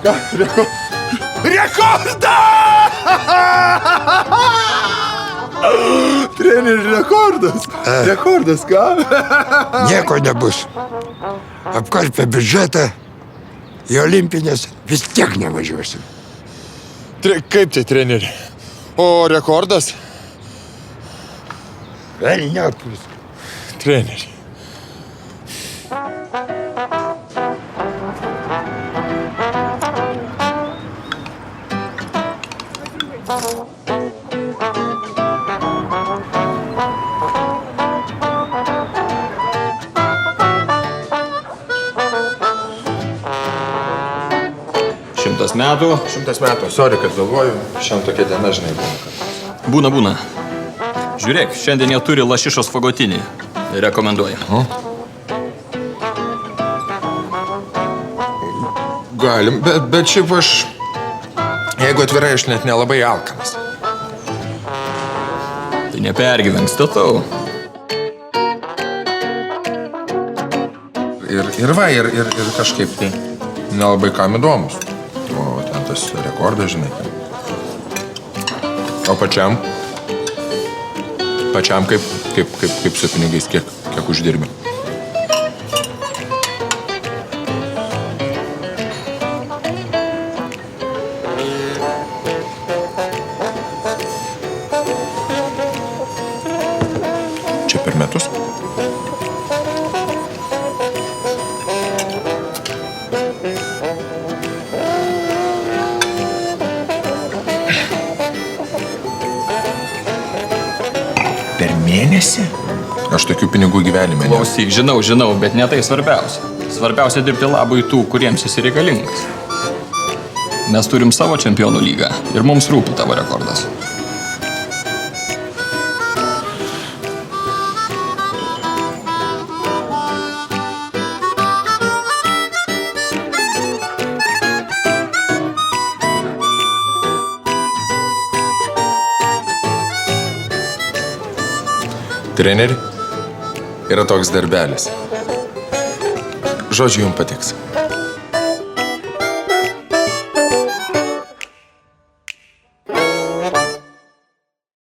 Ką? Rekordą! Treneri, rekordas. Rekordas, ką? Nieko nebus. Apkarpę biudžetą, į olimpinės vis tiek nevažiuosim. Kaip tai, treneri? O rekordas? Velniopus. Treneri. Šimtas metų. 100 metų. Sorry, kad galvoju. Šiandien tokia diena, žinai, būna. Būna. Žiūrėk, šiandien jie turi lašišos fagotinį. Rekomenduoju. Galim, bet šiaip aš... Jeigu atvirai, aš net nelabai alkanas. Tai nepergyvenk, statau. Ir kažkaip tai nelabai kam įdomus. O ten tas rekordas, žinai. O pačiam? Pačiam kaip su pinigais, kiek uždirbi? Čia per metus? Per mėnesį? Aš tokių pinigų gyvenime. Klausyk, žinau, bet ne tai svarbiausia. Svarbiausia dirbti labui tų, kuriems esi reikalingas. Mes turim savo čempionų lygą ir mums rūpi tavo rekordas. Treneri, yra toks darbelis. Žodžiu, jums patiks.